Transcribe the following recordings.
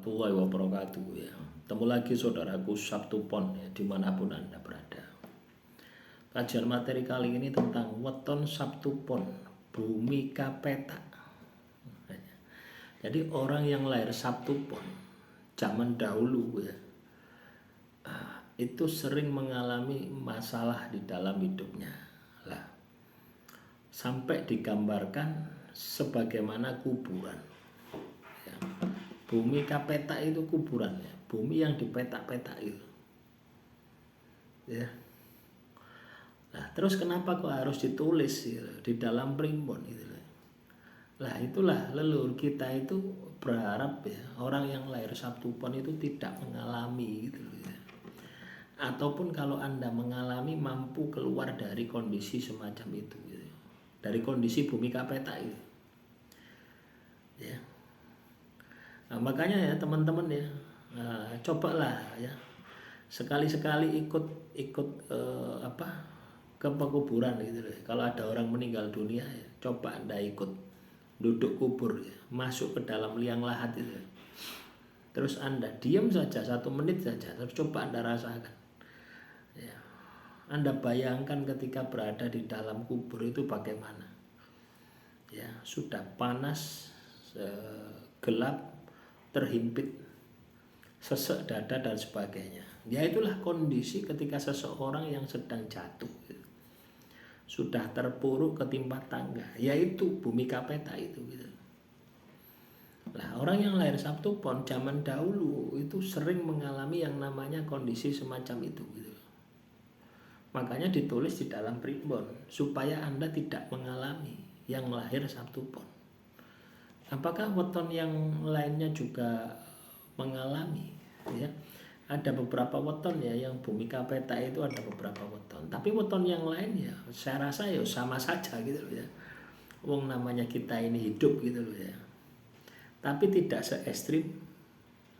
warahmatullahi wabarakatuh ya. Ketemu lagi saudaraku Sabtu Pon ya, dimanapun Anda berada. Kajian materi kali ini tentang weton Sabtu Pon, bumi kapeta. Jadi orang yang lahir Sabtu Pon zaman dahulu ya, itu sering mengalami masalah di dalam hidupnya lah, sampai digambarkan sebagaimana kuburan ya. Bumi kapeta itu kuburan ya, bumi yang dipetak-petak itu ya. Nah terus kenapa kok harus ditulis gitu, di dalam primbon gitu. Lah itulah leluhur kita itu berharap ya, orang yang lahir Sabtu Pon itu tidak mengalami gitu ya. Ataupun kalau Anda mengalami, mampu keluar dari kondisi semacam itu gitu. Dari kondisi bumi kapeta itu ya. Nah, makanya ya teman-teman ya, cobalah ya sekali-sekali ikut ke pekuburan gitu loh. Kalau ada orang meninggal dunia ya, coba Anda ikut duduk kubur ya, masuk ke dalam liang lahat itu. Terus Anda diam saja 1 menit saja, terus coba Anda rasakan ya. Anda bayangkan ketika berada di dalam kubur itu bagaimana ya, sudah panas, gelap, terhimpit, sesek dada dan sebagainya. Ya itulah kondisi ketika seseorang yang sedang jatuh gitu. Sudah terpuruk ketimpa tangga, yaitu bumi kapeta itu gitu. Lah orang yang lahir Sabtu Pon zaman dahulu itu sering mengalami yang namanya kondisi semacam itu gitu. Makanya ditulis di dalam primbon supaya Anda tidak mengalami yang lahir Sabtu Pon. Apakah weton yang lainnya juga mengalami ya? Ada beberapa weton ya yang bumi kapeta itu, ada beberapa weton. Tapi weton yang lain ya saya rasa ya sama saja gitu loh ya. Wong namanya kita ini hidup gitu loh ya. Tapi tidak se ekstrim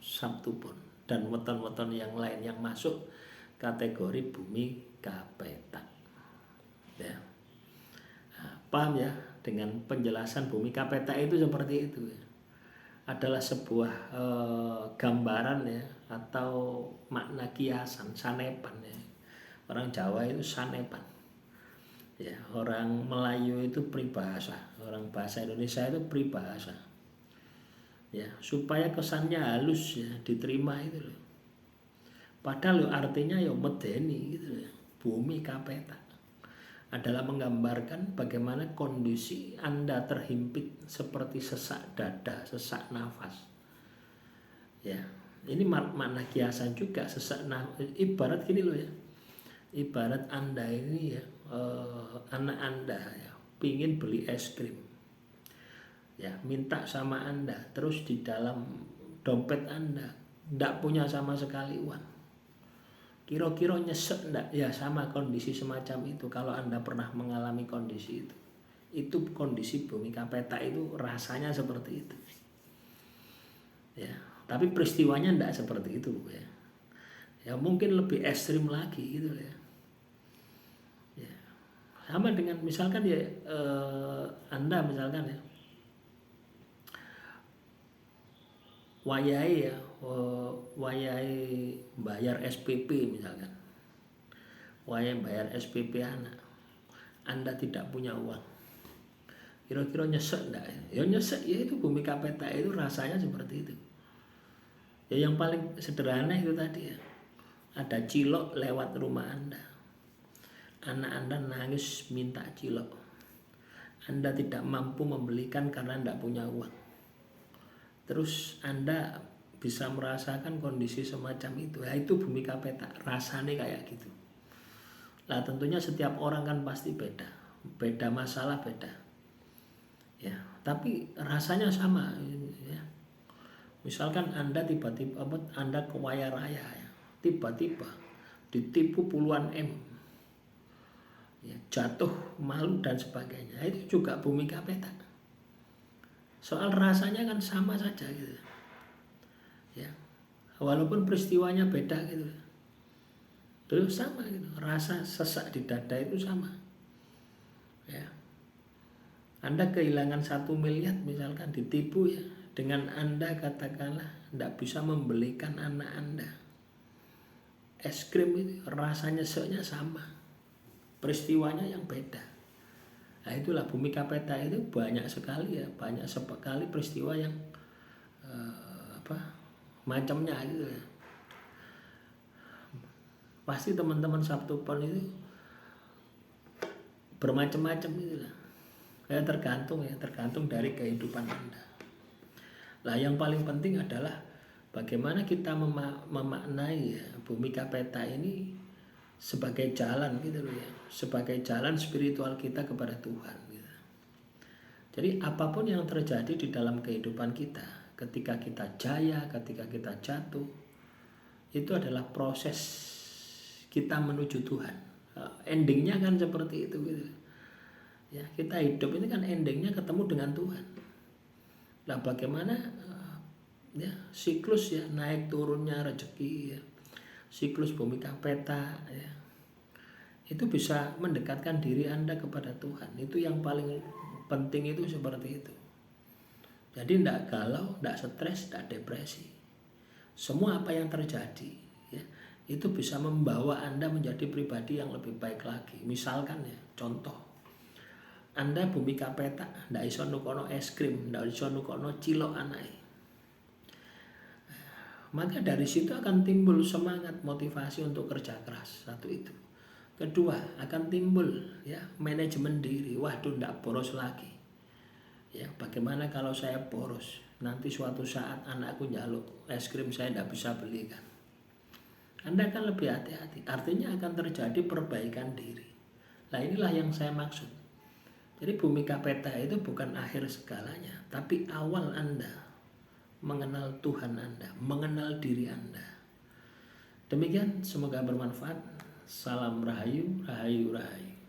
Sabtu Pon dan weton-weton yang lain yang masuk kategori bumi kapeta ya. Nah, paham ya dengan penjelasan bumi kapeta itu seperti itu ya. Adalah sebuah gambaran ya, atau makna kiasan, sanepan ya. Orang Jawa itu sanepan ya, orang Melayu itu pribahasa, orang bahasa Indonesia itu pribahasa ya, supaya kesannya halus ya, diterima itu loh. Padahal artinya ya medeni gitu ya. Bumi kapeta adalah menggambarkan bagaimana kondisi Anda terhimpit seperti sesak dada, sesak nafas ya. Ini makna kiasan juga, sesak nafas. Ibarat gini loh ya, ibarat Anda ini ya, anak Anda ya pingin beli es krim ya, minta sama Anda, terus di dalam dompet Anda tidak punya sama sekali uang. Kira-kira nyesek enggak? Ya sama kondisi semacam itu. Kalau Anda pernah mengalami kondisi itu kondisi bumi kapeta itu rasanya seperti itu ya. Tapi peristiwanya enggak seperti itu ya. Ya mungkin lebih ekstrim lagi gitu ya. Ya sama dengan misalkan ya, Anda misalkan ya wayai ya, wayai bayar SPP misalkan, wayai bayar SPP anak, Anda tidak punya uang, kira-kira nyesek enggak ya? Ya nyesek ya, itu bumi kapeta itu rasanya seperti itu ya. Yang paling sederhana itu tadi ya, ada cilok lewat rumah Anda, anak Anda nangis minta cilok, Anda tidak mampu membelikan karena tidak punya uang. Terus Anda bisa merasakan kondisi semacam itu ya, itu bumi kapeta rasanya kayak gitu. Nah tentunya setiap orang kan pasti beda masalah, beda ya, tapi rasanya sama ya. Misalkan Anda tiba-tiba Anda ke kaya raya ya, tiba-tiba ditipu puluhan M ya, jatuh malu dan sebagainya, itu juga bumi kapeta. Soal rasanya kan sama saja gitu ya, walaupun peristiwanya beda gitu, itu sama gitu. Rasa sesak di dada itu sama ya. Anda kehilangan 1 miliar misalkan, ditipu ya, dengan Anda katakanlah tidak bisa membelikan anak Anda es krim, itu rasanya nyeseknya sama, peristiwanya yang beda. Nah itulah Bumi Kapeta itu banyak sekali ya, banyak sekali peristiwa yang macamnya gitu ya. Pasti teman-teman Sabtu Pon itu bermacam-macam gitu lah. Ya tergantung dari kehidupan Anda. Lah yang paling penting adalah bagaimana kita memaknai ya, Bumi Kapeta ini sebagai jalan gitu loh ya, sebagai jalan spiritual kita kepada Tuhan gitu. Jadi apapun yang terjadi di dalam kehidupan kita, ketika kita jaya, ketika kita jatuh, itu adalah proses kita menuju Tuhan. Endingnya kan seperti itu gitu. Ya, kita hidup ini kan endingnya ketemu dengan Tuhan. Nah bagaimana ya siklus ya naik turunnya rezeki ya, siklus Bumi Kapeta ya, itu bisa mendekatkan diri Anda kepada Tuhan. Itu yang paling penting, itu seperti itu. Jadi tidak galau, tidak stres, tidak depresi. Semua apa yang terjadi ya, itu bisa membawa Anda menjadi pribadi yang lebih baik lagi. Misalkan ya, contoh, Anda Bumi Kapeta, tidak iso nukono es krim, tidak iso nukono cilok anake. Maka dari situ akan timbul semangat, motivasi untuk kerja keras. Satu itu. Kedua, akan timbul ya manajemen diri. Waduh, tidak boros lagi. Ya, bagaimana kalau saya boros? Nanti suatu saat anakku nyaluk es krim, saya tidak bisa belikan. Anda akan lebih hati-hati. Artinya akan terjadi perbaikan diri. Nah inilah yang saya maksud. Jadi Bumi Kapeta itu bukan akhir segalanya, tapi awal Anda mengenal Tuhan Anda, mengenal diri Anda. Demikian, semoga bermanfaat. Salam Rahayu, Rahayu, Rahayu.